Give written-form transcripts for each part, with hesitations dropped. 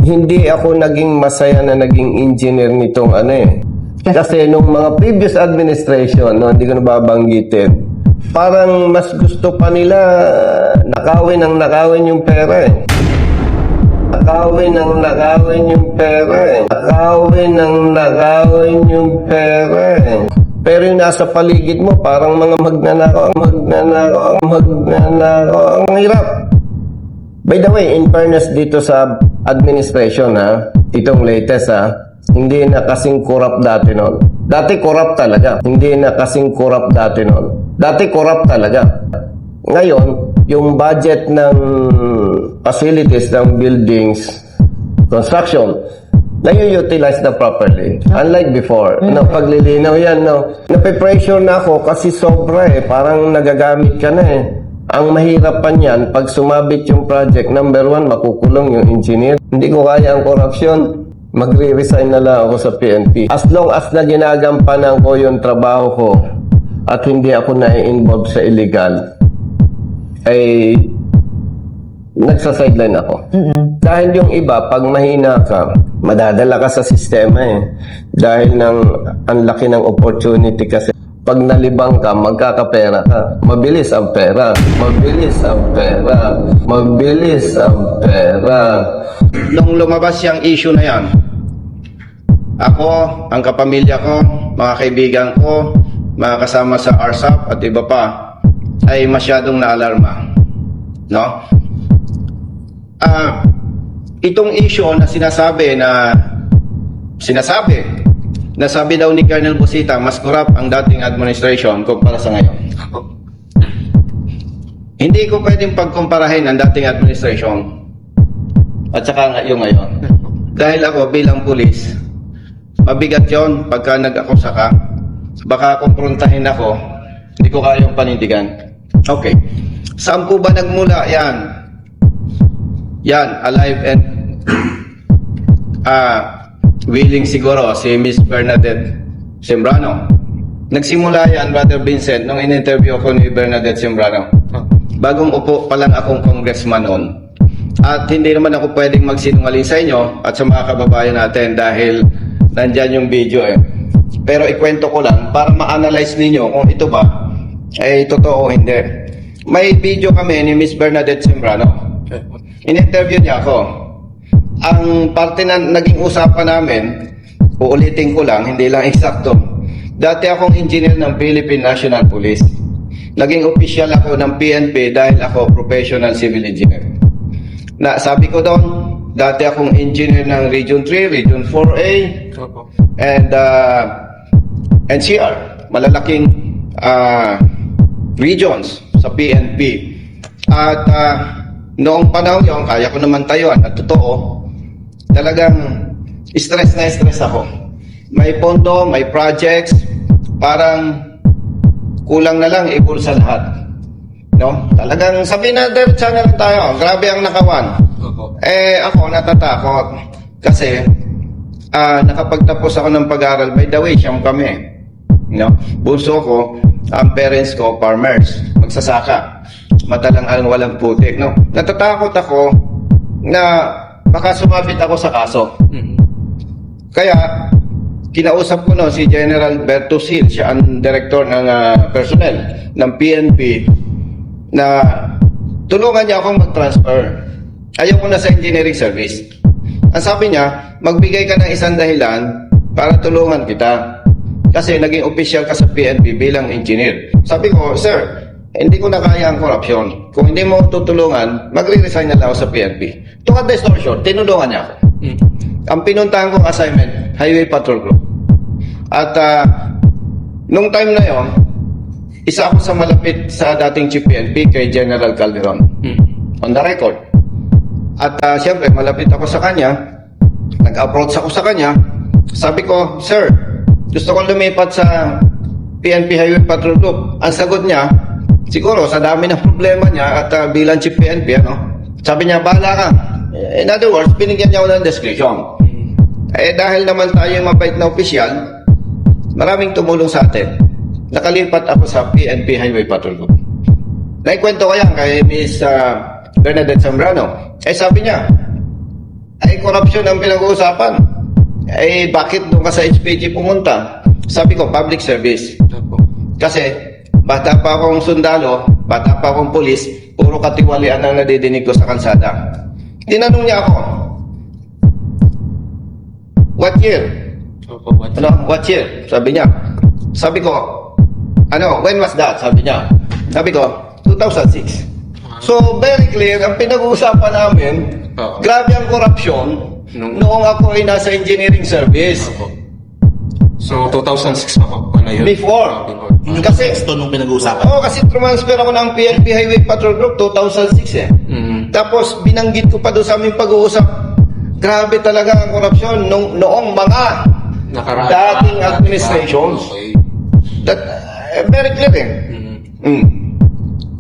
Hindi ako naging masaya na naging engineer nitong ano eh. Kasi nung mga previous administration, no, hindi ko nababanggitin, parang mas gusto pa nila nakawin yung pera eh. Nakawin yung pera eh. Nakawin yung pera eh. Pero yung nasa paligid mo, parang mga magnanakaw. Ang hirap. By the way, in fairness dito sa administration ha, itong latest ha, hindi na kasing corrupt dati noon. Dati corrupt talaga. Hindi na kasing corrupt dati noon. Dati corrupt talaga. Ngayon, yung budget ng facilities, ng buildings, construction, na-utilize na properly. Unlike before. No, paglilinaw yan, no. Nape-pressure na ako kasi sobra eh. Parang nagagamit ka na eh. Ang mahirap pa niyan, pag sumabit yung project, number one, makukulong yung engineer. Hindi ko kaya ang corruption. Magre-resign na lang ako sa PNP. As long as na ginagampanan ko yung trabaho ko at hindi ako na-involve sa illegal, ay nagsa-sideline ako. Dahil yung iba, pag mahina ka, madadala ka sa sistema eh. Dahil ang laki ng opportunity kasi. Pag nalibang ka, magkakapera ka. Mabilis ang pera. Nung lumabas yung issue na yan, ako, ang kapamilya ko, mga kaibigan ko, mga kasama sa RSAP at iba pa, ay masyadong naalarma. No? Itong issue na sinasabi sabi daw ni Colonel Busita, mas corrupt ang dating administration kumpara sa ngayon. Hindi ko pwedeng pagkumparahin ang dating administration at saka yung ngayon. Dahil ako bilang pulis, mabigat yon pagka nag-akusa ka, baka kumprontahin ako, hindi ko kayang panindigan. Okay. Saan po ba nagmula yan? Yan, alive and willing siguro si Miss Bernadette Sembrano. Nagsimula yan, Brother Vincent, nung in-interview ko ni Bernadette Sembrano. Bagong upo pa lang akong congressman noon. At hindi naman ako pwedeng magsinungaling sa inyo at sa mga kababayan natin dahil nandyan yung video eh. Pero ikwento ko lang para ma-analyze ninyo kung ito ba ay totoo o hindi. May video kami ni Miss Bernadette Sembrano. In-interview niya ako. Ang parte na naging usapan namin, uulitin ko lang, hindi lang eksakto. Dati akong engineer ng Philippine National Police. Naging official ako ng PNP dahil ako professional civil engineer. Na sabi ko doon, dati akong engineer ng Region 3, Region 4A, and NCR, malalaking regions sa PNP. At noong panahon yun, kaya ko naman tayuan at totoo, talagang stress na stress ako. May pondo, may projects, parang kulang na lang ipul sa lahat. No? Talagang sabi na, diretsa na lang tayo. Grabe ang nakawan. Ako natatakot. Kasi, nakapagtapos ako ng pag-aaral. By the way, siyam kami. No? Bunso ko, ang parents ko, farmers. Magsasaka. Matalang walang putik. No? Natatakot ako na baka sumabit ako sa kaso. Kaya, kinausap ko si General Bertusil, siya ang director ng personnel ng PNP, na tulungan niya akong mag-transfer. Ayaw ko na sa engineering service. Ang sabi niya, magbigay ka ng isang dahilan para tulungan kita. Kasi naging official ka sa PNP bilang engineer. Sabi ko, sir, hindi ko na kaya ang corruption. Kung hindi mo tutulungan, magre-resign na lang ako sa PNP. To cut the story short, tinulungan niya ako. Ang pinuntahan kong assignment, Highway Patrol Group. At nung time na yon, isa ako sa malapit sa dating Chief PNP kay General Calderon. On the record. At siyempre, malapit ako sa kanya. Nag-approach ako sa kanya. Sabi ko, sir, gusto kong lumipat sa PNP Highway Patrol Group. Ang sagot niya, siguro sa dami ng problema niya at bilang Chief PNP, sabi niya, bahala ka. In other words, binigyan niya ako ng discretion. Dahil naman tayo yung mabait na opisyal, maraming tumulong sa atin. Nakalipat ako sa PNP Highway Patrol Group. Naikwento ko yan kay Miss Bernadette Sembrano. Sabi niya, ay corruption ang pinag-uusapan. Eh, bakit doon ka sa HPG pumunta? Sabi ko, public service. Kasi, bata pa akong sundalo, bata pa akong pulis, puro katiwalian ang nadidinig ko sa kalsada. Tinanong niya ako, what year? What year? Sabi niya. Sabi ko, when was that? Sabi niya. Sabi ko, 2006. So, very clear, ang pinag-uusapan namin, grabe ang corruption noong ako ay nasa engineering service. So, 2006 pa po. Ano yun? Before. Yung Kasi, ito nung pinag-uusapan. oo, kasi transfer ako ng PNP Highway Patrol Group 2006 eh. Tapos, binanggit ko pa doon sa aming pag-uusap, grabe talaga ang korupsyon noong mga dating administrations. Okay. That, very clear eh.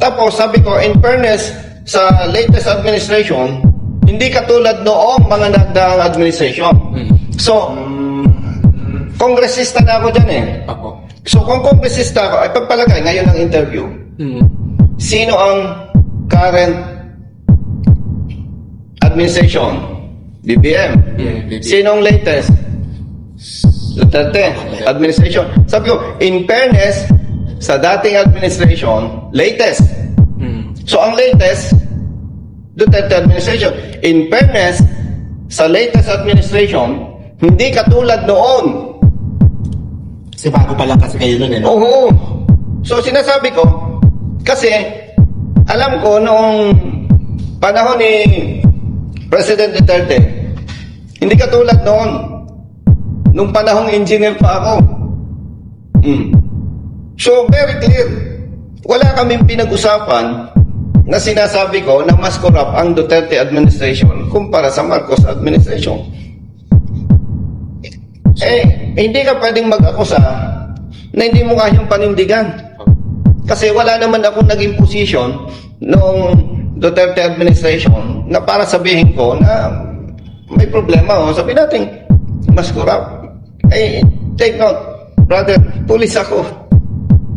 Tapos, sabi ko, in fairness, sa latest administration, hindi katulad noong mga nagdaang administration. So, kongresista na ako dyan eh. Apo. So, kung kongresista ako, ay pagpalagay, ngayon ang interview, sino ang current administration? BBM. BBM. Sinong latest? Duterte administration. Sabi ko, in fairness, sa dating administration, latest. So, ang latest, Duterte administration. In fairness, sa latest administration, hindi katulad noon. Kasi bago pa lang kasi kayo nun eh. No? Oo. So, sinasabi ko, kasi, alam ko noong panahon ni President Duterte, hindi katulad noon, nung panahong engineer pa ako. So, very clear. Wala kaming pinag-usapan na sinasabi ko na mas corrupt ang Duterte administration kumpara sa Marcos administration. Hindi ka pwedeng mag-akusa na hindi mo kayang panindigan. Kasi wala naman akong naging position noong Duterte administration na para sabihin ko na may problema. Sabi natin, mas corrupt. Take note, brother, pulis ako.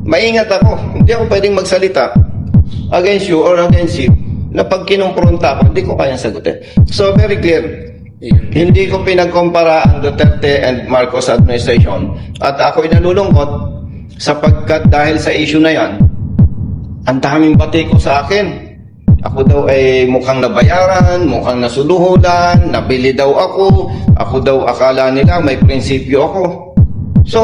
Maingat ako. Hindi ako pwedeng magsalita against you or against you na pag kinumpronta ako, hindi ko kayang sagutin. So, very clear. Hindi ko pinagkumpara ang Duterte and Marcos administration. At ako'y nalulungkot sapagkat dahil sa issue na yan, ang daming bati ko sa akin. Ako daw ay mukhang nabayaran, mukhang nasuluhulan, nabili daw ako. Ako daw akala nila may prinsipyo ako. So,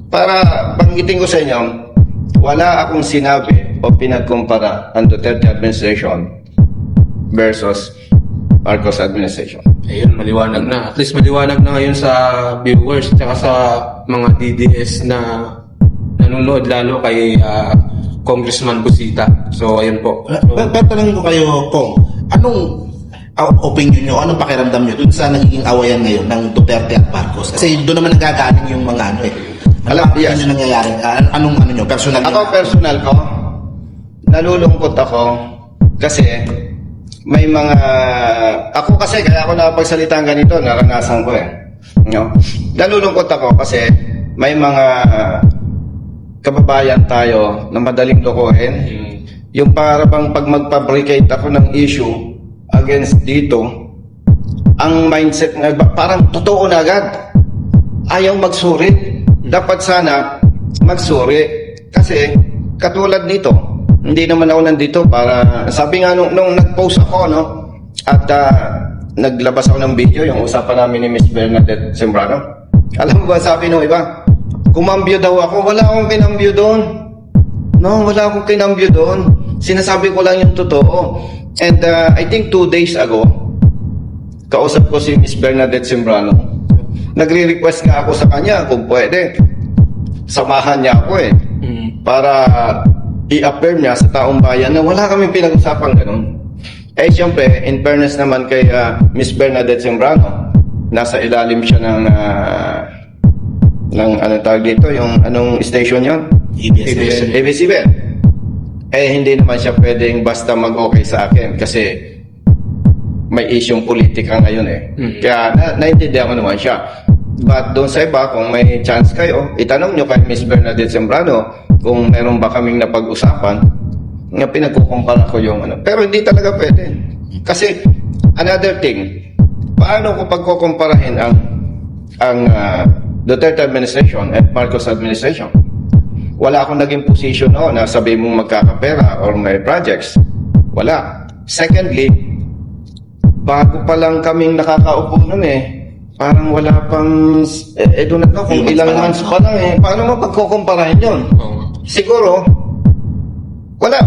para banggitin ko sa inyo, wala akong sinabi o pinagkumpara ang Duterte administration versus Marcos administration. Ayun, maliwanag na. At least maliwanag na ngayon sa viewers at sa mga DDS na nanonood lalo kay Congressman Busita. So, ayun po. Pero tanongin ko kayo, Kong, anong opinion nyo, anong pakiramdam nyo dun sa nagiging awayan ngayon ng Duterte at Marcos? Kasi doon naman nagagaling yung mga ano eh. Yes. Ano nangyayari? Anong ano nyo? Personal Ako, nyo? personal ko, nalulungkot ako kasi may mga... Ako kasi, kaya ako nakapagsalita ng ganito, naranasan ko eh. No? Nalulungkot ako kasi may mga kababayan tayo na madaling lokohin. Yung para bang pag magpabricate ako ng issue against dito, ang mindset na parang totoo na agad. Ayaw magsuri. Dapat sana magsuri. Kasi katulad nito, hindi naman ako nandito para... Sabi nga nung nag-post ako, no? At naglabas ako ng video, yung usapan namin ni Miss Bernadette Sembrano. Alam mo ba sabi nung iba? Kumambyo daw ako. Wala akong kinambyo doon. No, wala akong kinambyo doon. Sinasabi ko lang yung totoo. And I think 2 days ago, kausap ko si Miss Bernadette Sembrano. Nagre-request nga ako sa kanya kung pwede. Samahan niya ako eh. Para i-affirm niya sa taong bayan na wala kaming pinag-usapan ganun. Siyempre, in fairness naman kay Miss Bernadette Sembrano, nasa ilalim siya ng anong tawag dito, yung anong station yun? ABS-CBN. Hindi naman siya pwedeng basta mag-okay sa akin kasi may isyong politika ngayon eh. Kaya naintindihan ko naman siya. But doon sa iba, kung may chance kayo, itanong nyo kay Miss Bernadette Sembrano kung meron ba kaming napag-usapan nga pinagkukumpara ko yung ano. Pero hindi talaga pwede. Kasi Another thing, paano ko pagkukumparahin ang Duterte administration at Marcos administration? Wala akong naging position noon na sabi mong magkakapera or may projects. Wala. Secondly, bago pa lang kaming nakakaupo nun parang wala pang, doon na kung ilang months pa lang paano mo pagkukumparahin yun? Siguro, wala,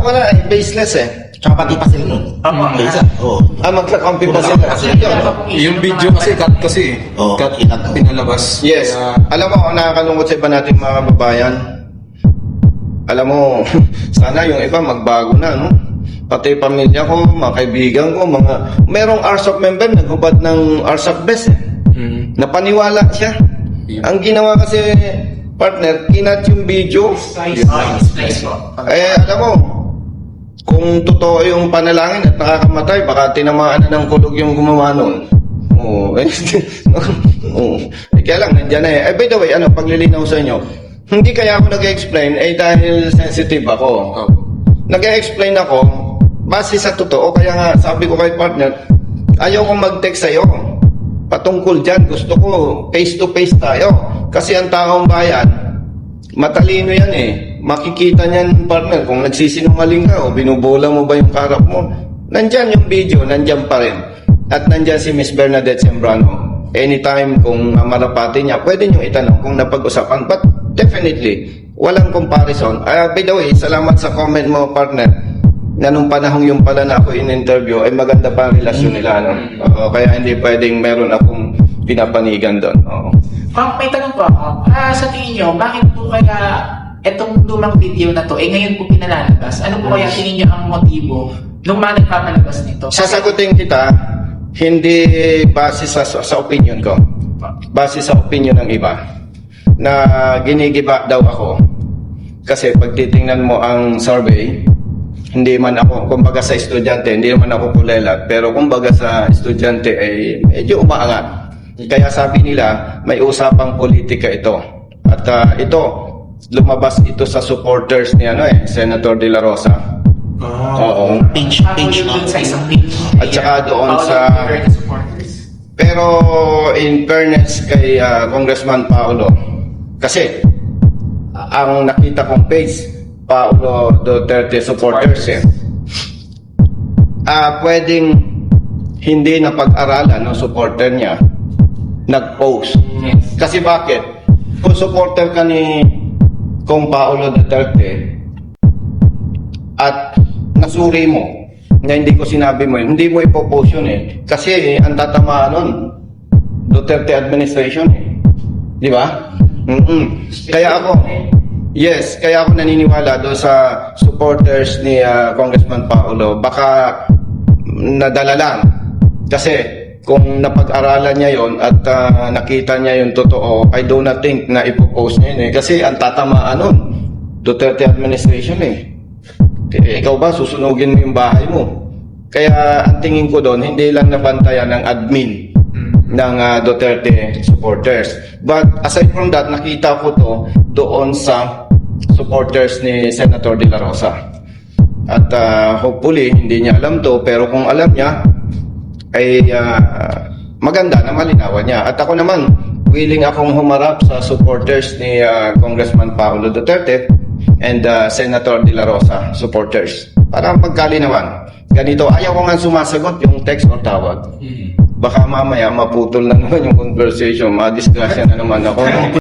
baseless Tsaka pati pa sila nun. Isa. Oo. Magkakampi pa sila. Yung video kasi cut kasi. Oo, Cut, kinat. pinalabas. Yes. Kaya, Alam mo, nakakalungkot sa iba nating mga kababayan. Alam mo, sana yung iba magbago na, no? Pati pamilya ko, mga kaibigan ko, merong RSOC member naghubad ng RSOC best Napaniwala siya. Ang ginawa kasi, partner, kinat yung video. Alam mo, kung totoo yung panalangin at nakakamatay, baka tinamaan na ng kulog yung gumawa nun. Kaya lang, nandyan na by the way, paglilinaw sa inyo, hindi kaya ako nag-explain, dahil sensitive ako. Nag-explain ako, base sa totoo, kaya nga, sabi ko kay partner, ayaw kong mag-text sa'yo. Patungkol dyan, gusto ko face-to-face tayo. Kasi ang taong bayan, matalino yan Makikita niyan, partner, kung nagsisinungaling ka o binubola mo ba yung karap mo. Nandyan yung video, nandyan pa rin. At nandyan si Miss Bernadette Sembrano. Anytime kung marapati niya, pwede nyo itanong kung napag-usapan. But definitely, walang comparison. By the way, salamat sa comment mo, partner, na nung panahong yung pala na ako in-interview, maganda pa ang relasyon nila. Kaya hindi pwedeng meron akong pinapanigan doon. May tanong po ako. Sa tingin nyo, bakit po kaya etong lumang video na to, ngayon po pinalalabas? Ano po kaya tingin nyo ang motibo nung mga nagpapalabas nito? Sasagutin kita, hindi base sa opinion ko. Base sa opinion ng iba. Na ginigiba daw ako. Kasi pag titingnan mo ang survey, hindi man ako, kumbaga sa estudyante, hindi man ako kulelat. Pero kumbaga sa estudyante ay medyo umaangat. Kaya sabi nila, may usapang politika ito. At ito, lumabas ito sa supporters ni Senator De La Rosa. Oo. Page, no? Sa isang page. At saka doon sa... Pero in fairness kay Congressman Paulo, kasi ang nakita kong page, Paulo Duterte supporters pwedeng hindi na pag-aralan ng supporter niya nag-post. Kasi bakit? Kung supporter ka ni Kung Paulo Duterte at nasuri mo na hindi ko sinabi mo hindi mo ipopost yun kasi ang tatamaan nun Duterte administration di ba? Kaya ako naniniwala doon sa supporters ni Congressman Paulo, baka nadala lang kasi kung napag-aralan niya yon at nakita niya yung totoo, I do not think na ipopost niya yun kasi ang tatamaan nun Duterte administration ikaw ba susunugin mo yung bahay mo? Kaya ang tingin ko doon, hindi lang nabantayan ng admin ng Duterte supporters, but aside from that, nakita ko to doon sa supporters ni Senator De La Rosa. At hopefully hindi niya alam to, pero kung alam niya ay maganda na malinawan niya. At ako naman, willing akong humarap sa supporters ni Congressman Paulo Duterte and Senator De La Rosa supporters para magkalinawan. Ganito, ayaw ko nga sumasagot yung text or tawag. Baka mamaya maputol na naman yung conversation, madisgrasya na naman ako.